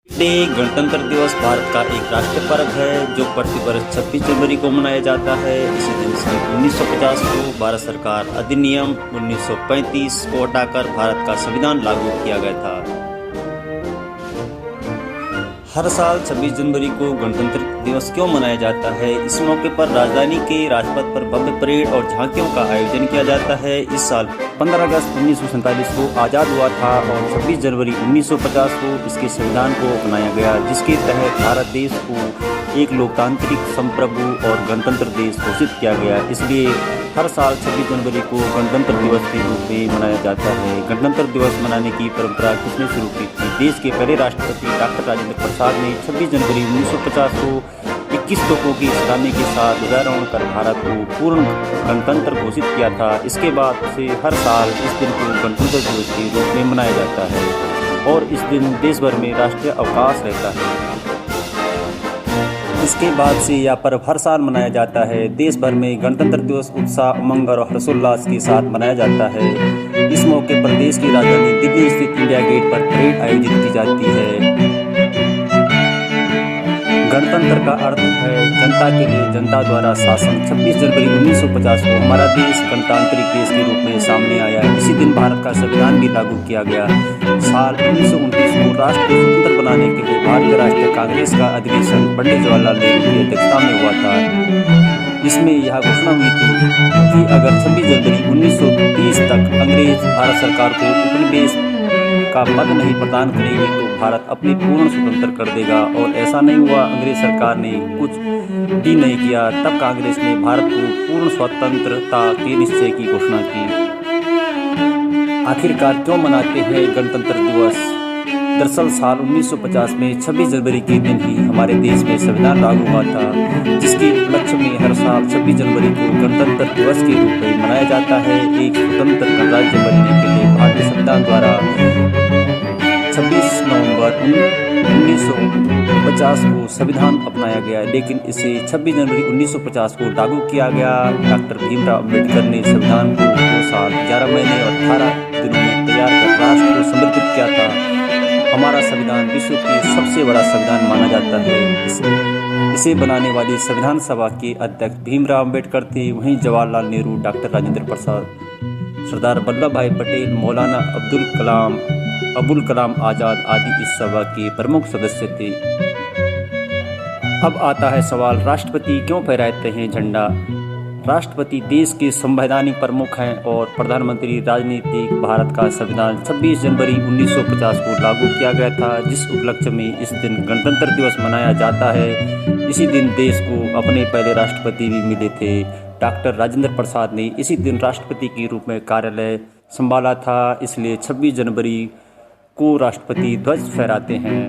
Day गणतंत्र दिवस भारत का एक राष्ट्रीय पर्व है जो प्रतिवर्ष 26 जनवरी को मनाया जाता है। इसी दिन सन 1950 को भारत सरकार अधिनियम 1935 को हटाकर भारत का संविधान लागू किया गया था। हर साल 26 जनवरी को गणतंत्र दिवस क्यों मनाया जाता है? इस मौके पर राजधानी के राजपथ पर भव्य परेड और झांकियों का आयोजन किया जाता है। इस साल 15 अगस्त 1947 को आज़ाद हुआ था और 26 जनवरी 1950 को इसके संविधान को अपनाया गया, जिसके तहत भारत देश को एक लोकतांत्रिक, संप्रभु और गणतंत्र देश घोषित किया गया। इसलिए हर साल 26 जनवरी को गणतंत्र दिवस के रूप में मनाया जाता है। गणतंत्र दिवस मनाने की परंपरा किसने शुरू की थी? देश के पहले राष्ट्रपति डॉक्टर राजेंद्र प्रसाद ने 26 जनवरी 1950 को 21 तोपों की सलामी के साथ ध्वजारोहण कर भारत को पूर्ण गणतंत्र घोषित किया था। इसके बाद से हर साल इस दिन को गणतंत्र दिवस के रूप में मनाया जाता है और इस दिन देश भर में राष्ट्रीय अवकाश रहता है। इसके बाद से यह पर्व हर साल मनाया जाता है। देश भर में गणतंत्र दिवस उत्साह, उमंग और हर्षोल्लास के साथ मनाया जाता है। इस मौके पर देश की राजधानी दिल्ली स्थित इंडिया गेट पर परेड आयोजित की जाती है। गणतंत्र का अर्थ है जनता के लिए जनता द्वारा शासन। 26 जनवरी 1950 को हमारा देश गणतांत्रिक देश के रूप में सामने आया। इसी दिन भारत का संविधान भी लागू किया गया। साल 1929 को राष्ट्र को स्वतंत्र बनाने के लिए भारतीय राष्ट्रीय कांग्रेस का अधिवेशन पंडित जवाहरलाल नेहरू की अध्यक्षता में हुआ था। इसमें यह घोषणा हुई थी कि अगर 26 जनवरी 1930 तक अंग्रेज भारत सरकार को उपनिवेश का पद नहीं प्रदान करेंगे तो भारत अपनी पूर्ण स्वतंत्र कर देगा, और ऐसा नहीं हुआ। अंग्रेज सरकार ने कुछ भी नहीं किया। तब कांग्रेस ने भारत को पूर्ण स्वतंत्रता के निश्चय की घोषणा की। आखिरकार क्यों मनाते हैं गणतंत्र दिवस? दरअसल साल 1950 में 26 जनवरी के दिन ही हमारे देश में संविधान लागू हुआ था, जिसके उपलक्ष्य में हर साल 26 जनवरी को गणतंत्र दिवस के रूप में मनाया जाता है। एक स्वतंत्र गणराज्य बनने के लिए भारतीय संविधान द्वारा 26 नवंबर 1950 को संविधान अपनाया गया, लेकिन इसे 26 जनवरी 1950 को लागू किया गया। डॉक्टर भीमराव अम्बेडकर ने संविधान को 2 साल 11 महीने और 18 दिनों में तैयार कर राष्ट्र को समर्पित किया था। हमारा संविधान विश्व की सबसे बड़ा संविधान माना जाता है। इसे बनाने वाली संविधान सभा के अध्यक्ष भीमराव अम्बेडकर थे। वहीं जवाहरलाल नेहरू, डॉक्टर राजेंद्र प्रसाद, सरदार वल्लभ भाई पटेल, मौलाना अबुल कलाम आज़ाद आदि इस सभा के प्रमुख सदस्य थे। अब आता है सवाल, राष्ट्रपति क्यों फहराते हैं झंडा? राष्ट्रपति देश के संवैधानिक प्रमुख हैं और प्रधानमंत्री राजनीतिक। भारत का संविधान 26 जनवरी 1950 को लागू किया गया था, जिस उपलक्ष्य में इस दिन गणतंत्र दिवस मनाया जाता है। इसी दिन देश को अपने पहले राष्ट्रपति भी मिले थे। डॉक्टर राजेंद्र प्रसाद ने इसी दिन राष्ट्रपति के रूप में कार्यालय संभाला था, इसलिए 26 जनवरी को राष्ट्रपति ध्वज फहराते हैं।